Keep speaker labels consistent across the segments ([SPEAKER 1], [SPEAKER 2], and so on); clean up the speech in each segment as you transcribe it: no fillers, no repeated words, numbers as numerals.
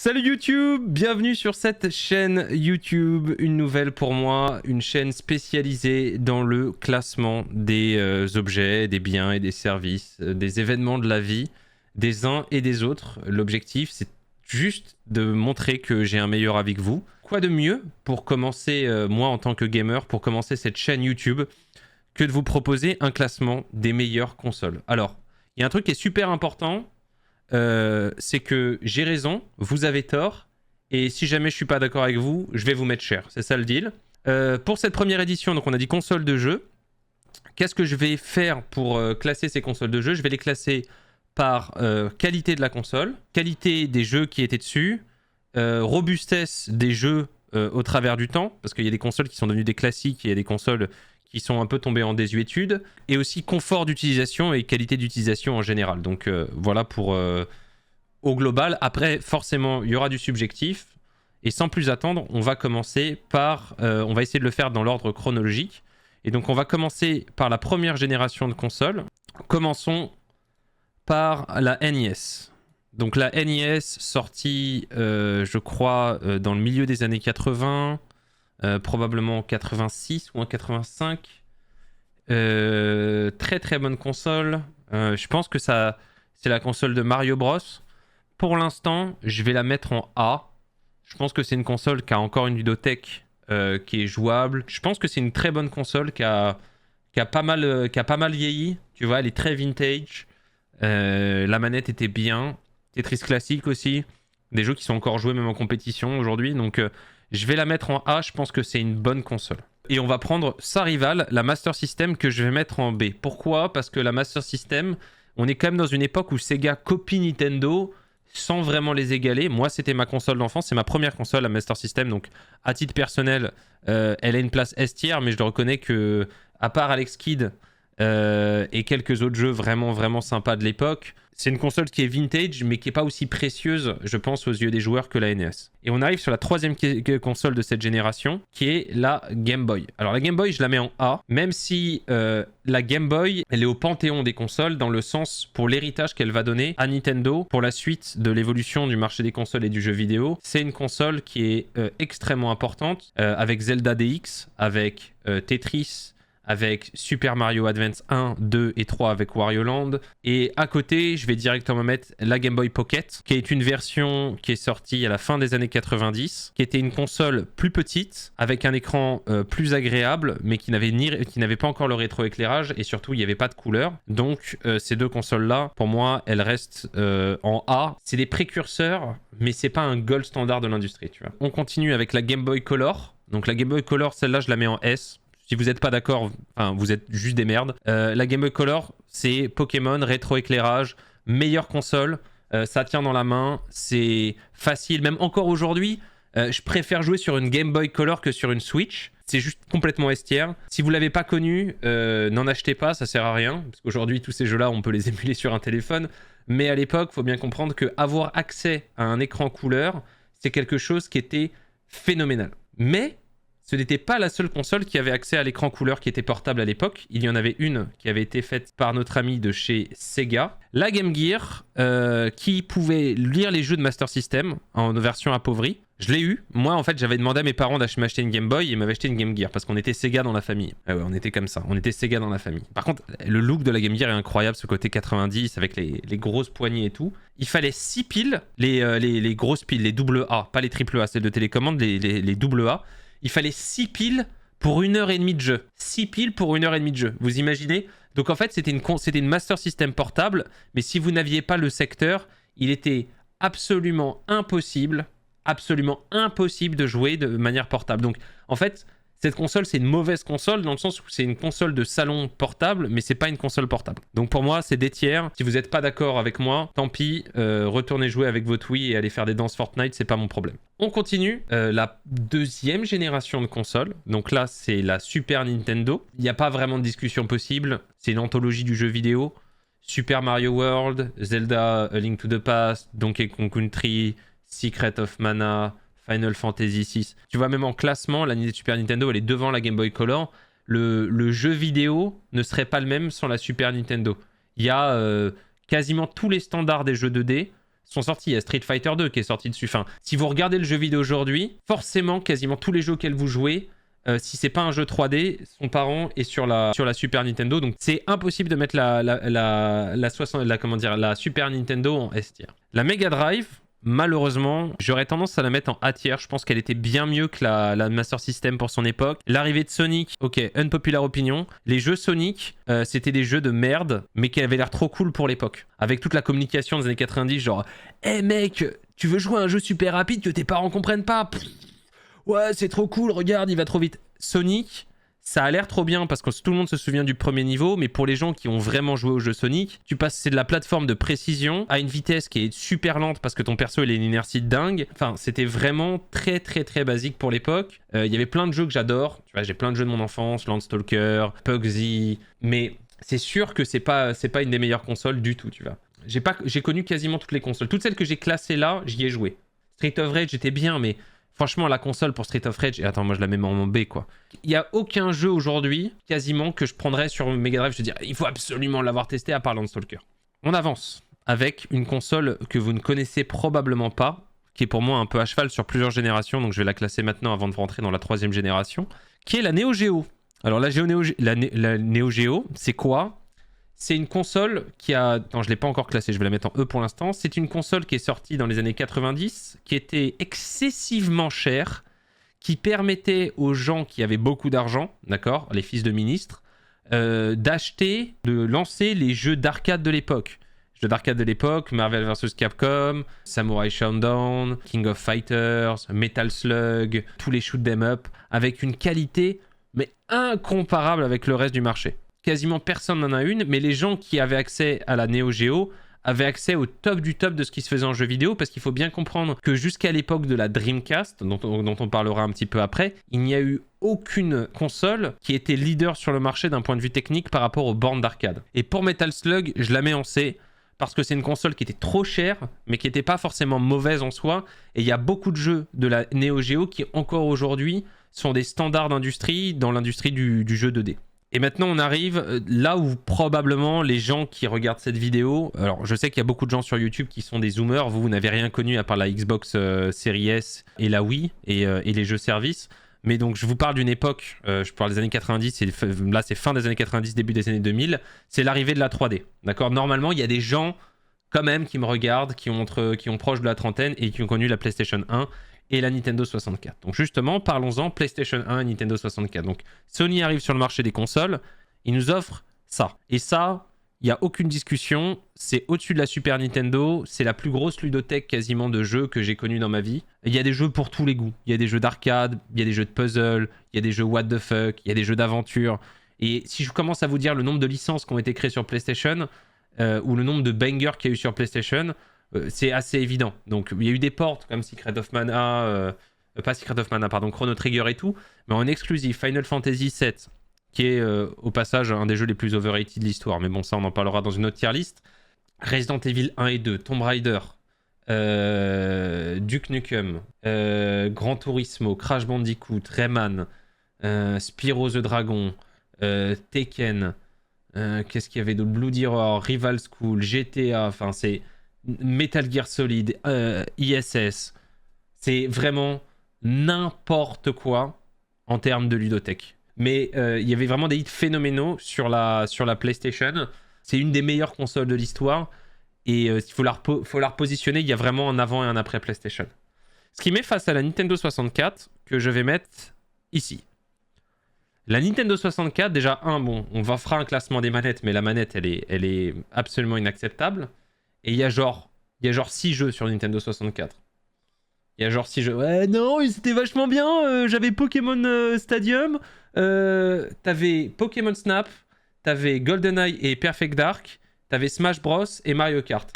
[SPEAKER 1] Salut YouTube, bienvenue sur cette chaîne YouTube, une nouvelle pour moi, une chaîne spécialisée dans le classement des objets, des biens et des services, des événements de la vie, des uns et des autres. L'objectif, c'est juste de montrer que j'ai un meilleur avis que vous. Quoi de mieux pour commencer, moi en tant que gamer, pour commencer cette chaîne YouTube, que de vous proposer un classement des meilleures consoles. Alors, il y a un truc qui est super important, c'est que j'ai raison, vous avez tort, et si jamais je suis pas d'accord avec vous, je vais vous mettre cher. C'est ça le deal. Pour cette première édition, donc on a dit console de jeu. Qu'est-ce que je vais faire pour classer ces consoles de jeu? Je vais les classer par qualité de la console, qualité des jeux qui étaient dessus, robustesse des jeux au travers du temps, parce qu'il y a des consoles qui sont devenues des classiques et il y a des consoles qui sont un peu tombées en désuétude, et aussi confort d'utilisation et qualité d'utilisation en général. Donc voilà pour au global. Après, forcément, il y aura du subjectif, et sans plus attendre, on va commencer par... on va essayer de le faire dans l'ordre chronologique, et donc on va commencer par la première génération de consoles. Commençons par la NES. Donc la NES sortie, je crois, dans le milieu des années 80... probablement en 86 ou en 85. Très très bonne console. Je pense que ça, c'est la console de Mario Bros. Pour l'instant, je vais la mettre en A. Je pense que c'est une console qui a encore une ludothèque qui est jouable. Je pense que c'est une très bonne console qui a pas mal vieilli. Tu vois, elle est très vintage. La manette était bien. Tetris classique aussi. Des jeux qui sont encore joués même en compétition aujourd'hui. Donc je vais la mettre en A, je pense que c'est une bonne console. Et on va prendre sa rivale, la Master System, que je vais mettre en B. Pourquoi? Parce que la Master System, on est quand même dans une époque où Sega copie Nintendo sans vraiment les égaler. Moi, c'était ma console d'enfance, c'est ma première console, la Master System. Donc, à titre personnel, elle a une place S tier, mais je le reconnais que, à part Alex Kidd et quelques autres jeux vraiment, vraiment sympas de l'époque, c'est une console qui est vintage, mais qui n'est pas aussi précieuse, je pense, aux yeux des joueurs que la NES. Et on arrive sur la troisième console de cette génération, qui est la Game Boy. Alors la Game Boy, je la mets en A, même si la Game Boy, elle est au panthéon des consoles, dans le sens pour l'héritage qu'elle va donner à Nintendo pour la suite de l'évolution du marché des consoles et du jeu vidéo. C'est une console qui est extrêmement importante, avec Zelda DX, avec Tetris, avec Super Mario Advance 1, 2 et 3 avec Wario Land. Et à côté, je vais directement mettre la Game Boy Pocket, qui est une version qui est sortie à la fin des années 90, qui était une console plus petite, avec un écran plus agréable, mais qui n'avait pas encore le rétroéclairage, et surtout, il n'y avait pas de couleur. Donc, ces deux consoles-là, pour moi, elles restent en A. C'est des précurseurs, mais c'est pas un gold standard de l'industrie, tu vois. On continue avec la Game Boy Color. Donc, la Game Boy Color, celle-là, je la mets en S. Si vous n'êtes pas d'accord, enfin, vous êtes juste des merdes. La Game Boy Color, c'est Pokémon, rétroéclairage, meilleure console. Ça tient dans la main, c'est facile. Même encore aujourd'hui, je préfère jouer sur une Game Boy Color que sur une Switch. C'est juste complètement estière. Si vous ne l'avez pas connu, n'en achetez pas, ça sert à rien. Parce qu'aujourd'hui, tous ces jeux-là, on peut les émuler sur un téléphone. Mais à l'époque, il faut bien comprendre qu'avoir accès à un écran couleur, c'est quelque chose qui était phénoménal. Mais ce n'était pas la seule console qui avait accès à l'écran couleur qui était portable à l'époque. Il y en avait une qui avait été faite par notre ami de chez Sega, la Game Gear, qui pouvait lire les jeux de Master System en version appauvrie. Je l'ai eu. Moi, en fait, j'avais demandé à mes parents m'acheter une Game Boy et ils m'avaient acheté une Game Gear parce qu'on était Sega dans la famille. Ah ouais, on était comme ça. On était Sega dans la famille. Par contre, le look de la Game Gear est incroyable, ce côté 90 avec les grosses poignées et tout. Il fallait 6 piles, les grosses piles, les AA, pas les AAA, celles de télécommande, les AA. Il fallait 6 piles pour 1h30 de jeu. 6 piles pour 1h30 de jeu. Vous imaginez? Donc en fait, c'était une Master System portable, mais si vous n'aviez pas le secteur, il était absolument impossible de jouer de manière portable. Donc en fait, cette console, c'est une mauvaise console dans le sens où c'est une console de salon portable, mais c'est pas une console portable. Donc pour moi, c'est des tiers. Si vous n'êtes pas d'accord avec moi, tant pis, retournez jouer avec votre Wii et allez faire des danses Fortnite, c'est pas mon problème. On continue. La deuxième génération de consoles. Donc là, c'est la Super Nintendo. Il n'y a pas vraiment de discussion possible. C'est une anthologie du jeu vidéo. Super Mario World, Zelda A Link to the Past, Donkey Kong Country, Secret of Mana, Final Fantasy VI. Tu vois, même en classement, la Super Nintendo, elle est devant la Game Boy Color. Le jeu vidéo ne serait pas le même sans la Super Nintendo. Il y a quasiment tous les standards des jeux 2D sont sortis. Il y a Street Fighter 2 qui est sorti dessus. Enfin, si vous regardez le jeu vidéo aujourd'hui, forcément, quasiment tous les jeux auxquels vous jouez, si c'est pas un jeu 3D, son parent est sur la Super Nintendo. Donc c'est impossible de mettre la Super Nintendo en S tier. La Mega Drive, malheureusement, j'aurais tendance à la mettre en A tier. Je pense qu'elle était bien mieux que la Master System pour son époque. L'arrivée de Sonic, ok, unpopular opinion. Les jeux Sonic, c'était des jeux de merde, mais qui avaient l'air trop cool pour l'époque. Avec toute la communication des années 90, genre « Hey mec, tu veux jouer à un jeu super rapide que tes parents comprennent pas ?» Ouais, c'est trop cool, regarde, il va trop vite. Sonic, ça a l'air trop bien parce que tout le monde se souvient du premier niveau, mais pour les gens qui ont vraiment joué au jeu Sonic, tu passes, c'est de la plateforme de précision à une vitesse qui est super lente parce que ton perso il a une inertie de dingue. Enfin, c'était vraiment très très très basique pour l'époque. Il y avait plein de jeux que j'adore. Tu vois, j'ai plein de jeux de mon enfance, Landstalker, Pugsy, mais c'est sûr que c'est pas une des meilleures consoles du tout, tu vois. J'ai connu quasiment toutes les consoles. Toutes celles que j'ai classées là, j'y ai joué. Street of Rage était bien, mais franchement, la console pour Street of Rage... Et attends, moi je la mets en B, quoi. Il n'y a aucun jeu aujourd'hui, quasiment, que je prendrais sur Mega Drive. Je te dis, il faut absolument l'avoir testé à part Landstalker. On avance avec une console que vous ne connaissez probablement pas, qui est pour moi un peu à cheval sur plusieurs générations, donc je vais la classer maintenant avant de rentrer dans la 3e génération, qui est la Neo Geo. Alors la Neo Geo, c'est quoi ? C'est une console qui a... Non, je ne l'ai pas encore classée, je vais la mettre en E pour l'instant. C'est une console qui est sortie dans les années 90, qui était excessivement chère, qui permettait aux gens qui avaient beaucoup d'argent, d'accord, les fils de ministres, d'acheter, de lancer les jeux d'arcade de l'époque. Jeux d'arcade de l'époque, Marvel vs Capcom, Samurai Shodown, King of Fighters, Metal Slug, tous les shoot 'em up, avec une qualité mais incomparable avec le reste du marché. Quasiment personne n'en a une, mais les gens qui avaient accès à la Neo Geo avaient accès au top du top de ce qui se faisait en jeu vidéo, parce qu'il faut bien comprendre que jusqu'à l'époque de la Dreamcast, dont on parlera un petit peu après, il n'y a eu aucune console qui était leader sur le marché d'un point de vue technique par rapport aux bornes d'arcade. Et pour Metal Slug, je la mets en C, parce que c'est une console qui était trop chère, mais qui n'était pas forcément mauvaise en soi, et il y a beaucoup de jeux de la Neo Geo qui, encore aujourd'hui, sont des standards d'industrie dans l'industrie du jeu 2D. Et maintenant, on arrive là où probablement les gens qui regardent cette vidéo... Alors, je sais qu'il y a beaucoup de gens sur YouTube qui sont des zoomers. Vous n'avez rien connu à part la Xbox Series S et la Wii et les jeux services. Mais donc, je vous parle d'une époque, je parle des années 90, et là, c'est fin des années 90, début des années 2000. C'est l'arrivée de la 3D. D'accord ? Normalement, il y a des gens, quand même, qui me regardent, qui ont proche de la trentaine et qui ont connu la PlayStation 1 et la Nintendo 64. Donc justement, parlons-en, PlayStation 1 et Nintendo 64. Donc Sony arrive sur le marché des consoles, il nous offre ça. Et ça, il n'y a aucune discussion, c'est au-dessus de la Super Nintendo, c'est la plus grosse ludothèque quasiment de jeux que j'ai connue dans ma vie. Il y a des jeux pour tous les goûts. Il y a des jeux d'arcade, il y a des jeux de puzzle, il y a des jeux what the fuck, il y a des jeux d'aventure. Et si je commence à vous dire le nombre de licences qui ont été créées sur PlayStation, ou le nombre de bangers qu'il y a eu sur PlayStation, c'est assez évident. Donc il y a eu des portes comme Secret of Mana, pas Secret of Mana, pardon, Chrono Trigger et tout, mais en exclusif, Final Fantasy VII, qui est au passage un des jeux les plus overrated de l'histoire, mais bon, ça on en parlera dans une autre tier list. Resident Evil 1 et 2, Tomb Raider, Duke Nukem, Gran Turismo, Crash Bandicoot, Rayman, Spyro the Dragon, Tekken, qu'est-ce qu'il y avait d'autre, Bloody Roar, Rival School, GTA, enfin c'est Metal Gear Solid, ISS, c'est vraiment n'importe quoi en termes de ludothèque. Mais il y avait vraiment des hits phénoménaux sur la PlayStation. C'est une des meilleures consoles de l'histoire. Et il faut la repositionner. Il y a vraiment un avant et un après PlayStation. Ce qui met face à la Nintendo 64, que je vais mettre ici. La Nintendo 64, déjà, on fera un classement des manettes, mais la manette, elle est absolument inacceptable. Et il y a genre 6 jeux sur Nintendo 64. Il y a genre 6 jeux. Ouais, non, c'était vachement bien. J'avais Pokémon Stadium. T'avais Pokémon Snap. T'avais GoldenEye et Perfect Dark. T'avais Smash Bros et Mario Kart.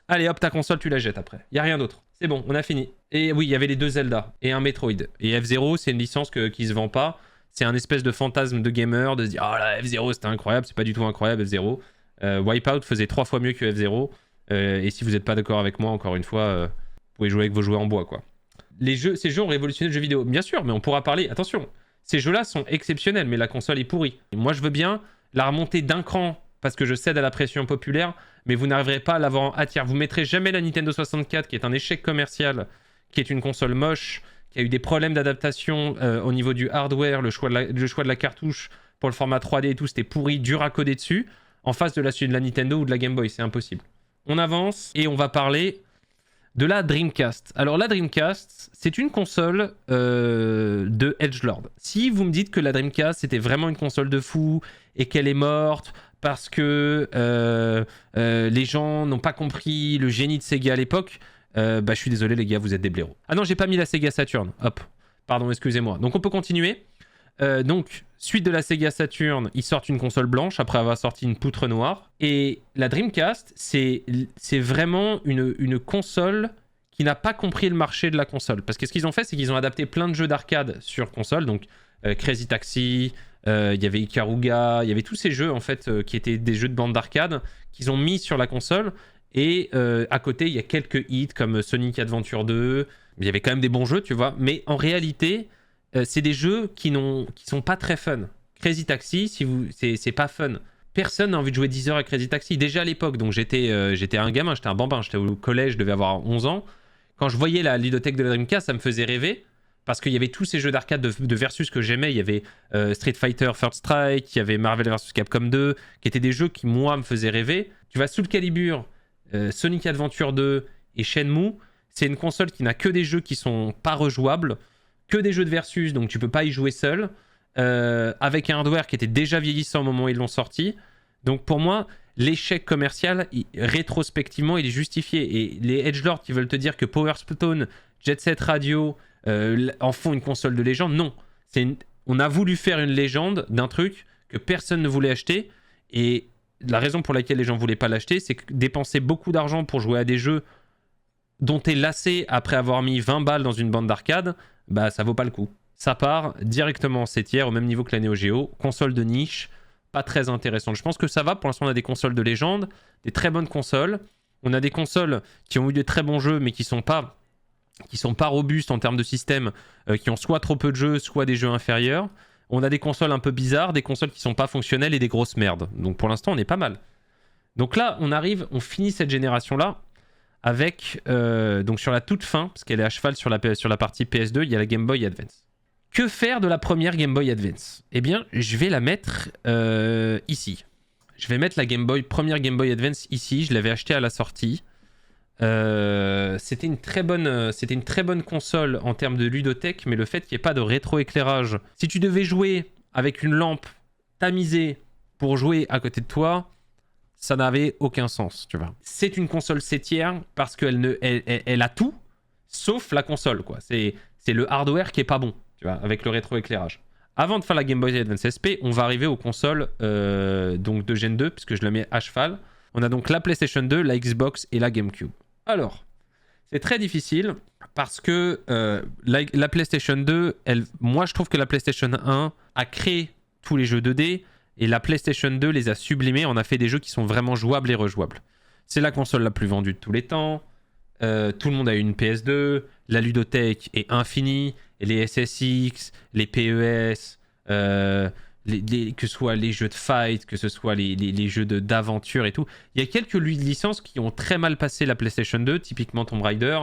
[SPEAKER 1] Allez hop, ta console, tu la jettes après. Il y a rien d'autre. C'est bon, on a fini. Et oui, il y avait les 2 Zelda et un Metroid. Et F-Zero, c'est une licence qui se vend pas. C'est un espèce de fantasme de gamer de se dire « Oh là, F-Zero, c'était incroyable. » C'est pas du tout incroyable, F-Zero. Wipeout faisait 3 fois mieux que F-Zero. Et si vous n'êtes pas d'accord avec moi, encore une fois, vous pouvez jouer avec vos jouets en bois, quoi. Ces jeux ont révolutionné le jeu vidéo. Bien sûr, mais on pourra parler... Attention, ces jeux-là sont exceptionnels, mais la console est pourrie. Et moi, je veux bien la remonter d'un cran parce que je cède à la pression populaire, mais vous n'arriverez pas à l'avoir en A tier. Vous mettrez jamais la Nintendo 64, qui est un échec commercial, qui est une console moche, qui a eu des problèmes d'adaptation au niveau du hardware, le choix de la cartouche pour le format 3D et tout, c'était pourri, dur à coder dessus, en face de la Nintendo ou de la Game Boy, c'est impossible. On avance et on va parler de la Dreamcast. Alors la Dreamcast, c'est une console de edgelord. Si vous me dites que la Dreamcast, c'était vraiment une console de fou et qu'elle est morte parce que les gens n'ont pas compris le génie de Sega à l'époque, je suis désolé les gars, vous êtes des blaireaux. Ah non, j'ai pas mis la Sega Saturn. Hop, pardon, excusez-moi. Donc on peut continuer. Donc, suite de la Sega Saturn, ils sortent une console blanche après avoir sorti une poutre noire. Et la Dreamcast, c'est vraiment une console qui n'a pas compris le marché de la console. Parce que ce qu'ils ont fait, c'est qu'ils ont adapté plein de jeux d'arcade sur console. Donc, Crazy Taxi, il y avait Ikaruga, il y avait tous ces jeux en fait qui étaient des jeux de bande d'arcade qu'ils ont mis sur la console. Et à côté, il y a quelques hits comme Sonic Adventure 2. Il y avait quand même des bons jeux, tu vois. Mais en réalité, c'est des jeux qui sont pas très fun. Crazy Taxi, c'est pas fun. Personne n'a envie de jouer 10 heures à Crazy Taxi. Déjà à l'époque, donc j'étais un gamin, j'étais un bambin, j'étais au collège, je devais avoir 11 ans. Quand je voyais la ludothèque de la Dreamcast, ça me faisait rêver. Parce qu'il y avait tous ces jeux d'arcade de versus que j'aimais. Il y avait Street Fighter Third Strike, il y avait Marvel vs Capcom 2, qui étaient des jeux qui, moi, me faisaient rêver. Tu vas Soul Calibur, Sonic Adventure 2 et Shenmue. C'est une console qui n'a que des jeux qui sont pas rejouables, que des jeux de versus, donc tu peux pas y jouer seul, avec un hardware qui était déjà vieillissant au moment où ils l'ont sorti. Donc pour moi, l'échec commercial, rétrospectivement, il est justifié. Et les edgelords qui veulent te dire que Power Stone, Jet Set Radio en font une console de légende, non. On a voulu faire une légende d'un truc que personne ne voulait acheter, et la raison pour laquelle les gens voulaient pas l'acheter, c'est que dépenser beaucoup d'argent pour jouer à des jeux dont t'es lassé après avoir mis 20 balles dans une bande d'arcade, bah ça vaut pas le coup. Ça part directement en 7 tiers, au même niveau que la Neo Geo, console de niche, pas très intéressante. Je pense que ça va, pour l'instant on a des consoles de légende, des très bonnes consoles, on a des consoles qui ont eu des très bons jeux mais qui sont pas robustes en termes de système, qui ont soit trop peu de jeux, soit des jeux inférieurs. On a des consoles un peu bizarres, des consoles qui sont pas fonctionnelles et des grosses merdes. Donc pour l'instant on est pas mal. Donc là on finit cette génération-là avec, donc sur la toute fin, parce qu'elle est à cheval sur la partie PS2, il y a la Game Boy Advance. Que faire de la première Game Boy Advance? Eh bien, je vais la mettre ici. Je vais mettre la première Game Boy Advance ici. Je l'avais achetée à la sortie. C'était une très bonne console en termes de ludothèque, mais le fait qu'il n'y ait pas de rétroéclairage. Si tu devais jouer avec une lampe tamisée pour jouer à côté de toi, ça n'avait aucun sens, tu vois. C'est une console 7 tiers parce qu'elle elle a tout, sauf la console, quoi. C'est le hardware qui est pas bon, tu vois, avec le rétroéclairage. Avant de faire la Game Boy Advance SP, on va arriver aux consoles donc de Gen 2, puisque je la mets à cheval. On a donc la PlayStation 2, la Xbox et la GameCube. Alors, c'est très difficile parce que la PlayStation 2, moi je trouve que la PlayStation 1 a créé tous les jeux 2D, et la PlayStation 2 les a sublimés, on a fait des jeux qui sont vraiment jouables et rejouables. C'est la console la plus vendue de tous les temps, tout le monde a eu une PS2, la ludothèque est infinie, et les SSX, les PES, que ce soit les jeux de fight, que ce soit les jeux d'aventure et tout. Il y a quelques licences qui ont très mal passé la PlayStation 2, typiquement Tomb Raider,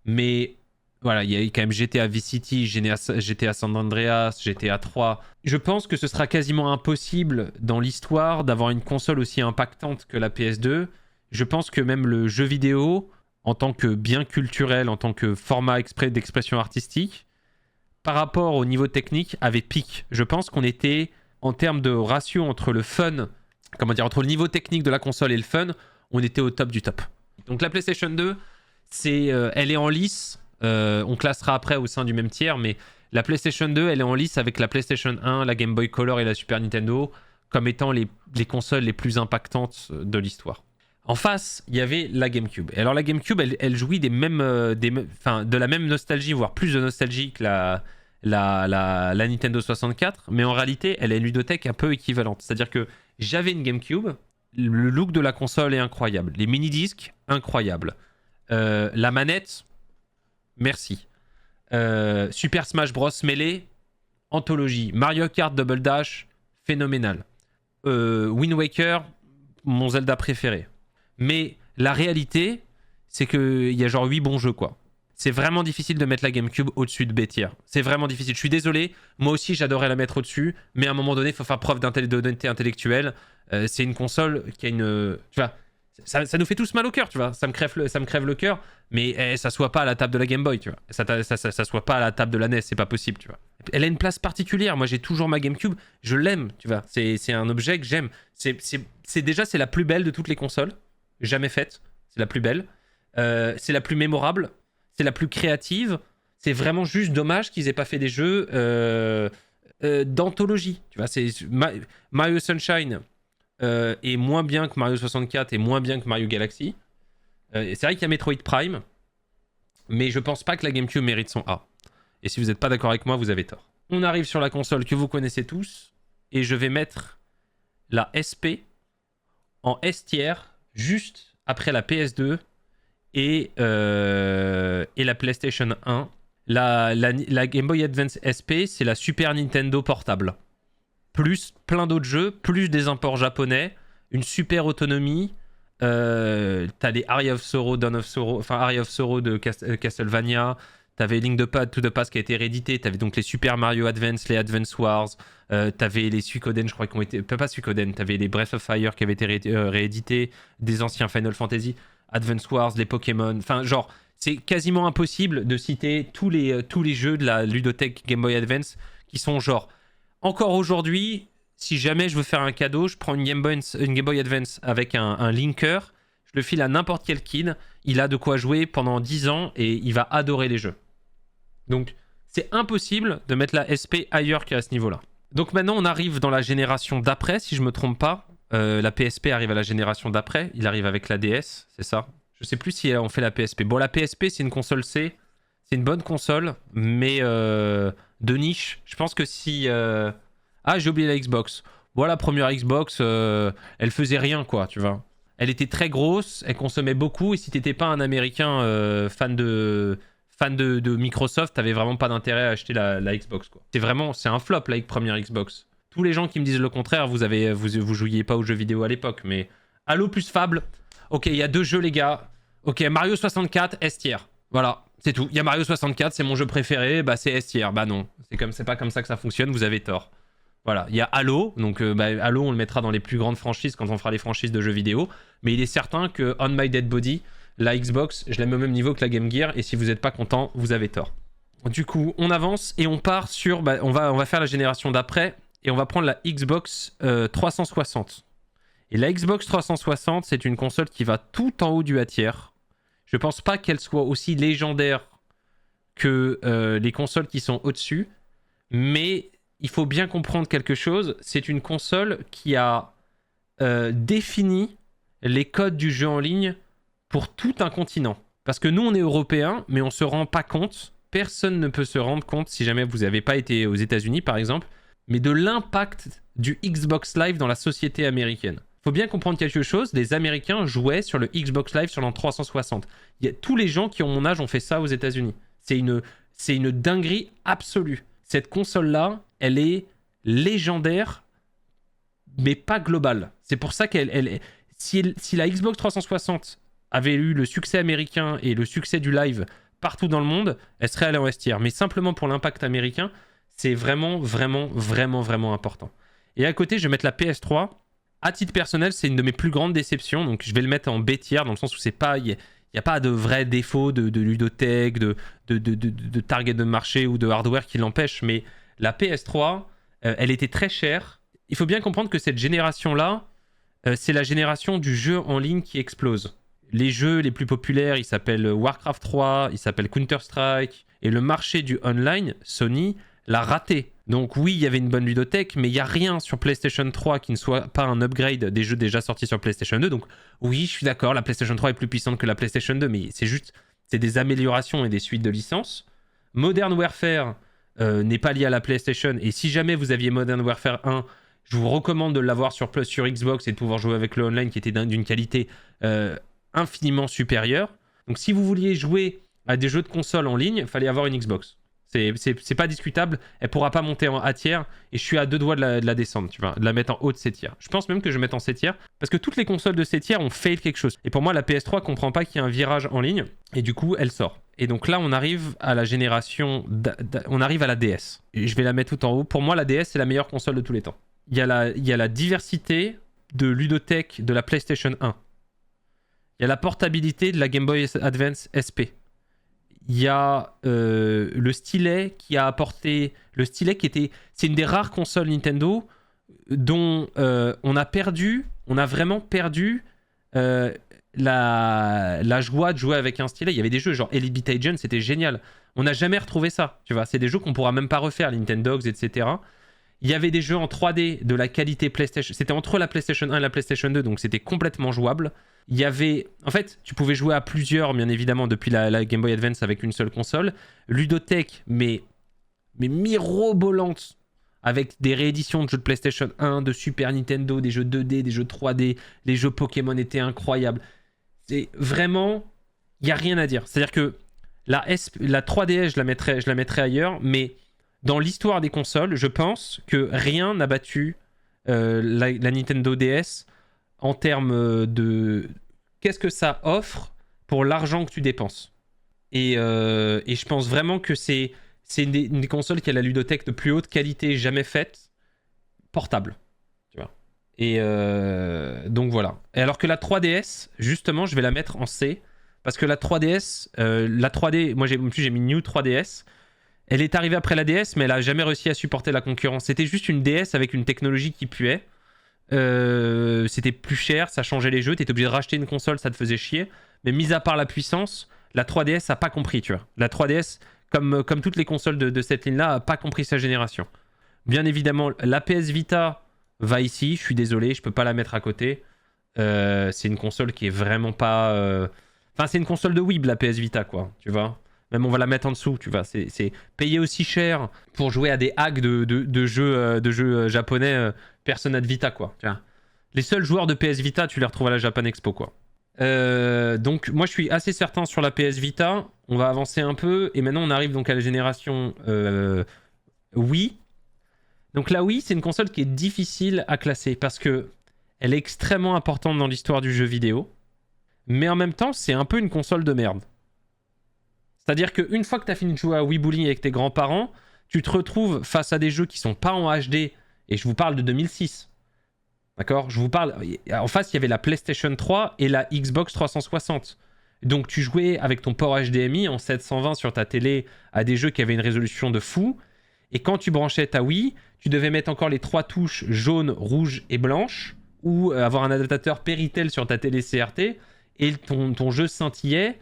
[SPEAKER 1] mais voilà, il y a quand même GTA Vice City, GTA San Andreas, GTA 3. Je pense que ce sera quasiment impossible dans l'histoire d'avoir une console aussi impactante que la PS2. Je pense que même le jeu vidéo, en tant que bien culturel, en tant que format d'expression artistique, par rapport au niveau technique, avait pic. Je pense qu'on était, en termes de ratio entre le fun, entre le niveau technique de la console et le fun, on était au top du top. Donc la PlayStation 2, elle est en lice. On classera après au sein du même tiers, mais la PlayStation 2, elle est en lice avec la PlayStation 1, la Game Boy Color et la Super Nintendo comme étant les consoles les plus impactantes de l'histoire. En face, il y avait la GameCube. Et alors la GameCube, elle jouit de la même nostalgie, voire plus de nostalgie que la Nintendo 64, mais en réalité, elle a une ludothèque un peu équivalente. C'est-à-dire que j'avais une GameCube, le look de la console est incroyable, les mini-disques, incroyables. La manette, merci. Super Smash Bros Melee, anthologie. Mario Kart Double Dash, phénoménal. Wind Waker, mon Zelda préféré. Mais la réalité, c'est qu'il y a genre 8 bons jeux, quoi. C'est vraiment difficile de mettre la GameCube au-dessus de B tier. C'est vraiment difficile. Je suis désolé, moi aussi j'adorais la mettre au-dessus, mais à un moment donné, il faut faire preuve d'honnêteté intellectuelle. C'est une console qui a une... Tu vois, ça nous fait tous mal au cœur, tu vois. Ça me crève le cœur, mais ça soit pas à la table de la Game Boy, tu vois. Ça soit pas à la table de la NES, c'est pas possible, tu vois. Elle a une place particulière. Moi, j'ai toujours ma GameCube. Je l'aime, tu vois. C'est un objet que j'aime. C'est la plus belle de toutes les consoles jamais faites. C'est la plus belle. C'est la plus mémorable. C'est la plus créative. C'est vraiment juste dommage qu'ils aient pas fait des jeux d'anthologie. Tu vois, Mario Sunshine est moins bien que Mario 64 et moins bien que Mario Galaxy. C'est vrai qu'il y a Metroid Prime, mais je pense pas que la GameCube mérite son A. Et si vous n'êtes pas d'accord avec moi, vous avez tort. On arrive sur la console que vous connaissez tous, et je vais mettre la SP en S tier, juste après la PS2 et la PlayStation 1. La Game Boy Advance SP, c'est la Super Nintendo portable. Plus plein d'autres jeux, plus des imports japonais, une super autonomie. T'as les Aria of Sorrow, Aria of Sorrow de Castlevania. T'avais Link to the Past qui a été réédité. T'avais donc les Super Mario Advance, les Advance Wars. T'avais les Suikoden, je crois, qui ont été... Pas Suikoden, t'avais les Breath of Fire qui avaient été réédités. Des anciens Final Fantasy. Advance Wars, les Pokémon. Enfin, genre, c'est quasiment impossible de citer tous les jeux de la ludothèque Game Boy Advance qui sont genre... Encore aujourd'hui, si jamais je veux faire un cadeau, je prends une Game Boy Advance avec un linker. Je le file à n'importe quel kid. Il a de quoi jouer pendant 10 ans et il va adorer les jeux. Donc, c'est impossible de mettre la SP ailleurs qu'à ce niveau-là. Donc maintenant, on arrive dans la génération d'après, si je me trompe pas. La PSP arrive à la génération d'après. Il arrive avec la DS, c'est ça? Je sais plus si on fait la PSP. Bon, la PSP, c'est une console C. C'est une bonne console, mais de niche. Je pense que si... Ah, j'ai oublié la Xbox. Bon, la première Xbox, elle faisait rien, quoi, tu vois. Elle était très grosse, elle consommait beaucoup, et si t'étais pas un Américain fan de Microsoft, t'avais vraiment pas d'intérêt à acheter la Xbox, quoi. C'est un flop, la première Xbox. Tous les gens qui me disent le contraire, vous jouiez pas aux jeux vidéo à l'époque, mais Halo plus Fable. Ok, il y a 2 jeux, les gars. Ok, Mario 64, S tier. Voilà, c'est tout. Il y a Mario 64, c'est mon jeu préféré, bah c'est S tier. Bah non, c'est pas comme ça que ça fonctionne, vous avez tort. Voilà, il y a Halo, donc Halo on le mettra dans les plus grandes franchises quand on fera les franchises de jeux vidéo, mais il est certain que On My Dead Body, la Xbox, je l'aime au même niveau que la Game Gear, et si vous n'êtes pas content, vous avez tort. Du coup, on avance et on part sur... on va faire la génération d'après, et on va prendre la Xbox 360. Et la Xbox 360, c'est une console qui va tout en haut du A tiers. Je pense pas qu'elle soit aussi légendaire que les consoles qui sont au-dessus, mais... Il faut bien comprendre quelque chose, c'est une console qui a défini les codes du jeu en ligne pour tout un continent. Parce que nous, on est européens, mais on se rend pas compte, personne ne peut se rendre compte, si jamais vous n'avez pas été aux États-Unis par exemple, mais de l'impact du Xbox Live dans la société américaine. Faut bien comprendre quelque chose, les Américains jouaient sur le Xbox Live sur l'an 360. Tous les gens qui ont mon âge ont fait ça aux États-Unis. C'est une dinguerie absolue. Cette console-là, elle est légendaire, mais pas globale. C'est pour ça si la Xbox 360 avait eu le succès américain et le succès du live partout dans le monde, elle serait allée en S tier. Mais simplement pour l'impact américain, c'est vraiment, vraiment, vraiment, vraiment important. Et à côté, je vais mettre la PS3. À titre personnel, c'est une de mes plus grandes déceptions. Donc je vais le mettre en B tier, dans le sens où c'est pas... Il n'y a pas de vrai défaut de ludothèque, de target de marché ou de hardware qui l'empêche, mais la PS3, elle était très chère. Il faut bien comprendre que cette génération-là, c'est la génération du jeu en ligne qui explose. Les jeux les plus populaires, ils s'appellent Warcraft 3, ils s'appellent Counter-Strike, et le marché du online, Sony, l'a raté. Donc oui, il y avait une bonne ludothèque, mais il n'y a rien sur PlayStation 3 qui ne soit pas un upgrade des jeux déjà sortis sur PlayStation 2. Donc oui, je suis d'accord, la PlayStation 3 est plus puissante que la PlayStation 2, mais c'est des améliorations et des suites de licences. Modern Warfare n'est pas lié à la PlayStation, et si jamais vous aviez Modern Warfare 1, je vous recommande de l'avoir sur Xbox et de pouvoir jouer avec le online qui était d'une qualité infiniment supérieure. Donc si vous vouliez jouer à des jeux de console en ligne, il fallait avoir une Xbox. C'est pas discutable. Elle pourra pas monter en A tier. Et je suis à 2 doigts de la descendre, tu vois, de la mettre en haut de C tier. Je pense même que je vais mettre en C tier. Parce que toutes les consoles de C tier ont fail quelque chose. Et pour moi, la PS3 comprend pas qu'il y a un virage en ligne. Et du coup, elle sort. Et donc là, on arrive à la génération... on arrive à la DS. Et je vais la mettre tout en haut. Pour moi, la DS, c'est la meilleure console de tous les temps. Il y a la diversité de ludothèque de la PlayStation 1. Il y a la portabilité de la Game Boy Advance SP. Il y a le stylet qui a apporté... Le stylet qui était... C'est une des rares consoles Nintendo dont on a vraiment perdu la joie de jouer avec un stylet. Il y avait des jeux genre Elite Beat Agent, c'était génial. On n'a jamais retrouvé ça, tu vois. C'est des jeux qu'on pourra même pas refaire, Nintendogs, etc. Il y avait des jeux en 3D de la qualité PlayStation. C'était entre la PlayStation 1 et la PlayStation 2, donc c'était complètement jouable. Il y avait... En fait, tu pouvais jouer à plusieurs, bien évidemment, depuis la Game Boy Advance avec une seule console. Ludothèque, mais mirobolante, avec des rééditions de jeux de PlayStation 1, de Super Nintendo, des jeux 2D, des jeux 3D. Les jeux Pokémon étaient incroyables. C'est vraiment... Il n'y a rien à dire. C'est-à-dire que la 3DS, je la mettrais ailleurs, mais dans l'histoire des consoles, je pense que rien n'a battu la Nintendo DS en termes de... Qu'est-ce que ça offre pour l'argent que tu dépenses. Et je pense vraiment que c'est une des consoles qui a la ludothèque de plus haute qualité jamais faite, portable. Tu vois. Et donc voilà. Et alors que la 3DS, justement, je vais la mettre en C. Parce que la 3DS, la 3D, moi j'ai mis New 3DS. Elle est arrivée après la DS, mais elle a jamais réussi à supporter la concurrence. C'était juste une DS avec une technologie qui puait. C'était plus cher, ça changeait les jeux, t'étais obligé de racheter une console, ça te faisait chier. Mais mis à part la puissance, la 3DS a pas compris, tu vois. La 3DS, comme toutes les consoles de cette ligne-là, a pas compris sa génération. Bien évidemment, la PS Vita va ici, je suis désolé, je peux pas la mettre à côté. C'est une console qui est vraiment pas... Enfin, c'est une console de Weeb, la PS Vita, quoi, tu vois. Même on va la mettre en dessous, tu vois. C'est payer aussi cher pour jouer à des hacks de jeux japonais Persona de Vita, quoi. Tu vois. Les seuls joueurs de PS Vita, tu les retrouves à la Japan Expo, quoi. Donc, moi, je suis assez certain sur la PS Vita. On va avancer un peu. Et maintenant, on arrive donc à la génération Wii. Donc, la Wii, c'est une console qui est difficile à classer parce que elle est extrêmement importante dans l'histoire du jeu vidéo. Mais en même temps, c'est un peu une console de merde. C'est-à-dire qu'une fois que tu as fini de jouer à Wii Bowling avec tes grands-parents, tu te retrouves face à des jeux qui sont pas en HD. Et je vous parle de 2006. D'accord ? Je vous parle... En face, il y avait la PlayStation 3 et la Xbox 360. Donc, tu jouais avec ton port HDMI en 720 sur ta télé à des jeux qui avaient une résolution de fou. Et quand tu branchais ta Wii, tu devais mettre encore les 3 touches jaune, rouge et blanche ou avoir un adaptateur Péritel sur ta télé CRT et ton jeu scintillait.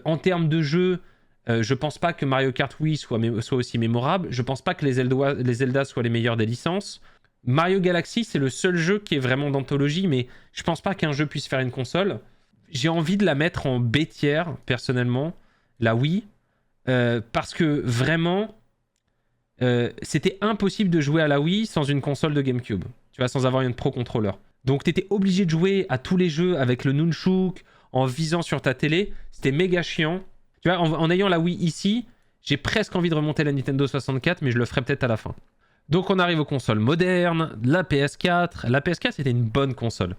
[SPEAKER 1] En termes de jeu... je pense pas que Mario Kart Wii soit aussi mémorable. Je pense pas que les Zelda soient les meilleurs des licences. Mario Galaxy, c'est le seul jeu qui est vraiment d'anthologie, mais je pense pas qu'un jeu puisse faire une console. J'ai envie de la mettre en B tier, personnellement, la Wii, parce que vraiment, c'était impossible de jouer à la Wii sans une console de GameCube, tu vois, sans avoir une Pro Controller. Donc t'étais obligé de jouer à tous les jeux avec le Nunchuk, en visant sur ta télé. C'était méga chiant. Tu vois, en ayant la Wii ici, j'ai presque envie de remonter la Nintendo 64, mais je le ferai peut-être à la fin. Donc on arrive aux consoles modernes, la PS4. La PS4, c'était une bonne console.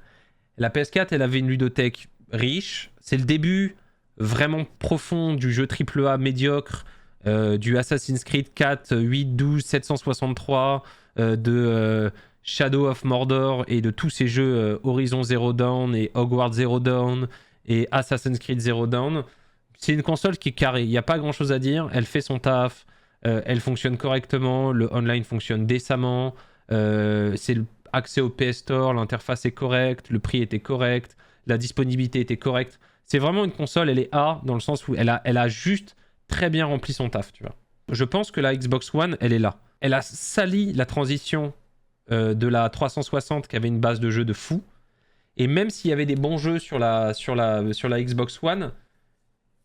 [SPEAKER 1] La PS4, elle avait une ludothèque riche. C'est le début vraiment profond du jeu AAA médiocre, du Assassin's Creed 4, 8, 12, 763, de Shadow of Mordor et de tous ces jeux Horizon Zero Dawn et Hogwarts Zero Dawn et Assassin's Creed Zero Dawn. C'est une console qui est carrée, il n'y a pas grand chose à dire, elle fait son taf, elle fonctionne correctement, le online fonctionne décemment, c'est accès au PS Store, l'interface est correcte, le prix était correct, la disponibilité était correcte. C'est vraiment une console, elle est A dans le sens où elle a juste très bien rempli son taf, tu vois. Je pense que la Xbox One, elle est là. Elle a sali la transition de la 360 qui avait une base de jeu de fou, et même s'il y avait des bons jeux sur la Xbox One,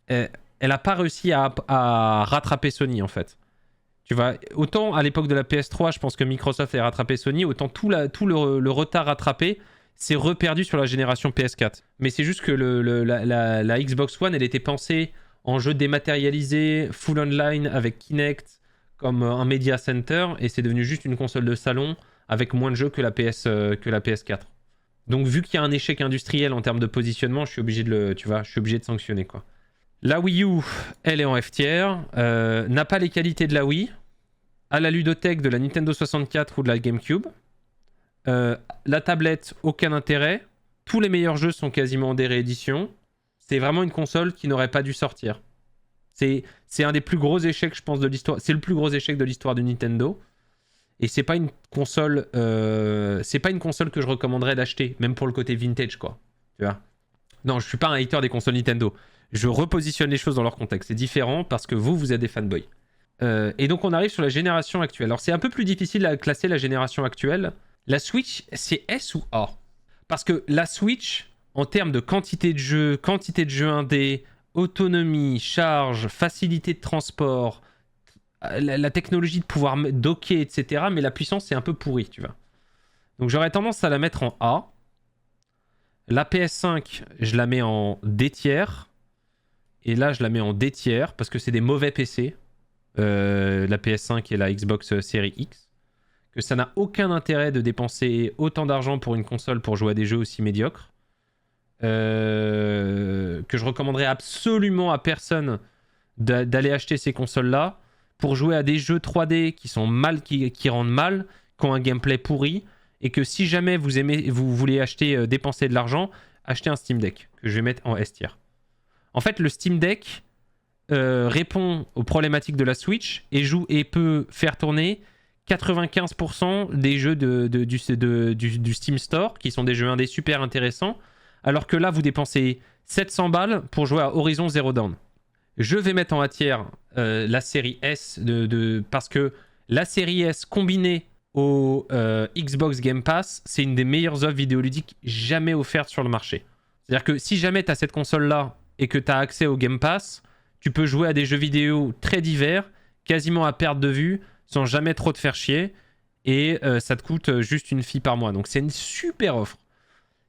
[SPEAKER 1] elle n'a pas réussi à rattraper Sony, en fait. Tu vois, autant à l'époque de la PS3, je pense que Microsoft a rattrapé Sony, autant tout le retard rattrapé s'est reperdu sur la génération PS4. Mais c'est juste que la Xbox One, elle était pensée en jeu dématérialisé, full online avec Kinect, comme un media center, et c'est devenu juste une console de salon avec moins de jeux que la PS4. Donc vu qu'il y a un échec industriel en termes de positionnement, je suis obligé de sanctionner quoi. La Wii U, elle est en F tier, n'a pas les qualités de la Wii, a la ludothèque de la Nintendo 64 ou de la GameCube. La tablette, aucun intérêt. Tous les meilleurs jeux sont quasiment des rééditions. C'est vraiment une console qui n'aurait pas dû sortir. C'est un des plus gros échecs, je pense, de l'histoire. C'est le plus gros échec de l'histoire de Nintendo. Et c'est pas une console que je recommanderais d'acheter, même pour le côté vintage, quoi. Tu vois. Non, je suis pas un hater des consoles Nintendo. Je repositionne les choses dans leur contexte. C'est différent parce que vous êtes des fanboys. Et donc on arrive sur la génération actuelle. Alors c'est un peu plus difficile à classer la génération actuelle. La Switch, c'est S ou A? Parce que la Switch, en termes de quantité de jeux indés, autonomie, charge, facilité de transport, la technologie de pouvoir docker, etc. Mais la puissance, c'est un peu pourri, tu vois. Donc j'aurais tendance à la mettre en A. La PS5, je la mets en D tiers. Et là, je la mets en D tiers parce que c'est des mauvais PC. La PS5 et la Xbox Series X. Que ça n'a aucun intérêt de dépenser autant d'argent pour une console pour jouer à des jeux aussi médiocres. Que je recommanderais absolument à personne d'aller acheter ces consoles-là pour jouer à des jeux 3D qui sont mal, qui rendent mal, qui ont un gameplay pourri, et que si jamais vous voulez dépenser de l'argent, achetez un Steam Deck, que je vais mettre en S tier. En fait, le Steam Deck répond aux problématiques de la Switch et peut faire tourner 95% des jeux du Steam Store, qui sont des jeux indés super intéressants, alors que là, vous dépensez 700 balles pour jouer à Horizon Zero Dawn. Je vais mettre en A tiers la série S, parce que la série S combinée au Xbox Game Pass, c'est une des meilleures offres vidéoludiques jamais offertes sur le marché. C'est-à-dire que si jamais tu as cette console-là et que tu as accès au Game Pass, tu peux jouer à des jeux vidéo très divers, quasiment à perte de vue, sans jamais trop te faire chier, et ça te coûte juste une fille par mois. Donc c'est une super offre.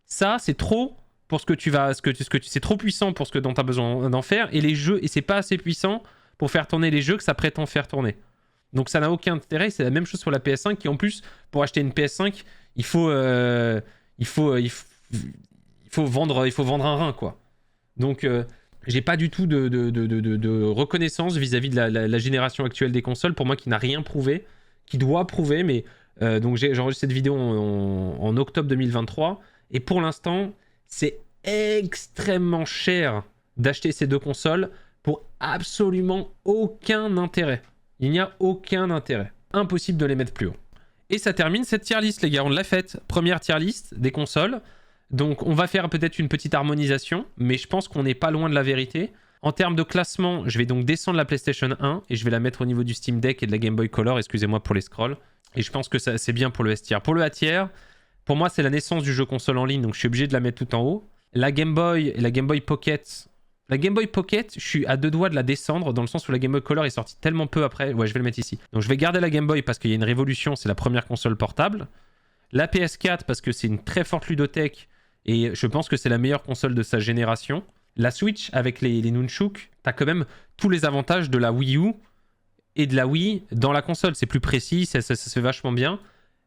[SPEAKER 1] Ça, c'est trop pour ce que tu vas, c'est trop puissant pour ce dont tu as besoin d'en faire, et les jeux, et c'est pas assez puissant pour faire tourner les jeux que ça prétend faire tourner. Donc ça n'a aucun intérêt. C'est la même chose sur la PS5, qui en plus, pour acheter une PS5, il faut vendre un rein, quoi. Donc j'ai pas du tout de reconnaissance vis-à-vis de la génération actuelle des consoles, pour moi, qui n'a rien prouvé, qui doit prouver, mais donc j'enregistre cette vidéo en octobre 2023, et pour l'instant, c'est extrêmement cher d'acheter ces deux consoles pour absolument aucun intérêt. Il n'y a aucun intérêt. Impossible de les mettre plus haut. Et ça termine cette tier list, les gars, on l'a faite. Première tier list des consoles. Donc on va faire peut-être une petite harmonisation, mais je pense qu'on n'est pas loin de la vérité. En termes de classement, je vais donc descendre la PlayStation 1 et je vais la mettre au niveau du Steam Deck et de la Game Boy Color, excusez-moi pour les scrolls. Et je pense que c'est bien pour le S tier. Pour le A tier, pour moi, c'est la naissance du jeu console en ligne, donc je suis obligé de la mettre tout en haut. La Game Boy et la Game Boy Pocket. La Game Boy Pocket, je suis à deux doigts de la descendre, dans le sens où la Game Boy Color est sortie tellement peu après. Ouais, je vais le mettre ici. Donc je vais garder la Game Boy parce qu'il y a une révolution, c'est la première console portable. La PS4 parce que c'est une très forte ludothèque et je pense que c'est la meilleure console de sa génération. La Switch avec les Nunchuk, t'as quand même tous les avantages de la Wii U et de la Wii dans la console. C'est plus précis, ça se fait vachement bien.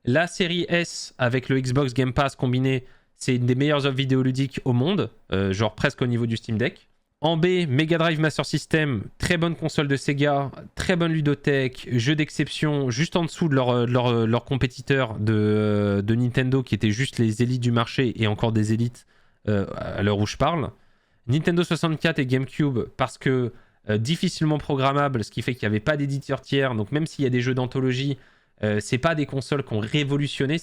[SPEAKER 1] La série S avec le Xbox Game Pass combiné, c'est une des meilleures offres vidéoludiques au monde, genre presque au niveau du Steam Deck. En B, Mega Drive Master System, très bonne console de Sega, très bonne ludothèque, jeu d'exception, juste en dessous de leur compétiteur de Nintendo, qui étaient juste les élites du marché, et encore des élites à l'heure où je parle. Nintendo 64 et GameCube, parce que difficilement programmable, ce qui fait qu'il n'y avait pas d'éditeur tiers, donc même s'il y a des jeux d'anthologie, c'est pas des consoles qui ont révolutionné,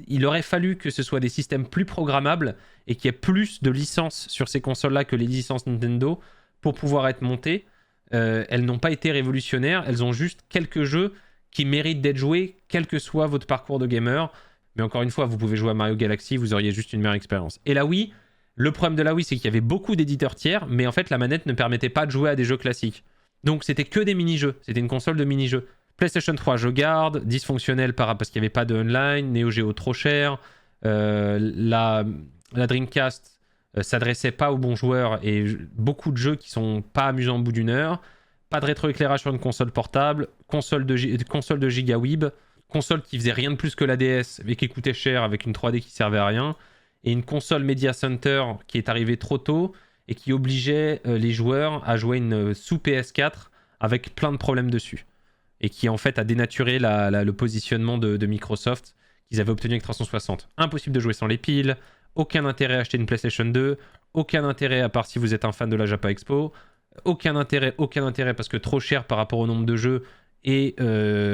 [SPEAKER 1] il aurait fallu que ce soit des systèmes plus programmables et qu'il y ait plus de licences sur ces consoles-là que les licences Nintendo pour pouvoir être montées. Elles n'ont pas été révolutionnaires, elles ont juste quelques jeux qui méritent d'être joués, quel que soit votre parcours de gamer. Mais encore une fois, vous pouvez jouer à Mario Galaxy, vous auriez juste une meilleure expérience. Et la Wii, le problème de la Wii, c'est qu'il y avait beaucoup d'éditeurs tiers, mais en fait, la manette ne permettait pas de jouer à des jeux classiques. Donc, c'était que des mini-jeux. C'était une console de mini-jeux. PlayStation 3, je garde. Dysfonctionnel parce qu'il n'y avait pas de online. Neo Geo trop cher. La Dreamcast, s'adressait pas aux bons joueurs et beaucoup de jeux qui sont pas amusants au bout d'une heure. Pas de rétroéclairage sur une console portable, console de GigaWeb, console qui faisait rien de plus que la DS mais qui coûtait cher avec une 3D qui servait à rien, et une console Media Center qui est arrivée trop tôt et qui obligeait les joueurs à jouer une sous PS4 avec plein de problèmes dessus. Et qui en fait a dénaturé le positionnement de Microsoft qu'ils avaient obtenu avec 360. Impossible de jouer sans les piles, aucun intérêt à acheter une PlayStation 2, aucun intérêt à part si vous êtes un fan de la Japan Expo, aucun intérêt parce que trop cher par rapport au nombre de jeux et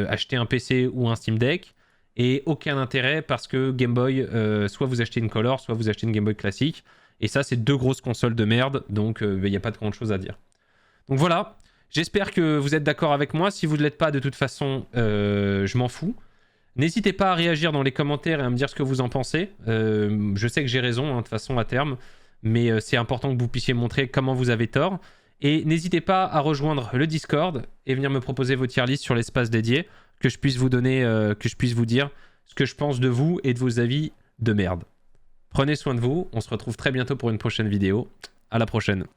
[SPEAKER 1] acheter un PC ou un Steam Deck, et aucun intérêt parce que Game Boy, soit vous achetez une Color, soit vous achetez une Game Boy classique, et ça c'est deux grosses consoles de merde, donc il n'y a pas de grande chose à dire. Donc voilà, j'espère que vous êtes d'accord avec moi. Si vous ne l'êtes pas, de toute façon, je m'en fous. N'hésitez pas à réagir dans les commentaires et à me dire ce que vous en pensez. Je sais que j'ai raison, de toute façon, à terme. Mais c'est important que vous puissiez montrer comment vous avez tort. Et n'hésitez pas à rejoindre le Discord et venir me proposer vos tier lists sur l'espace dédié, que je puisse vous donner, que je puisse vous dire ce que je pense de vous et de vos avis de merde. Prenez soin de vous. On se retrouve très bientôt pour une prochaine vidéo. À la prochaine.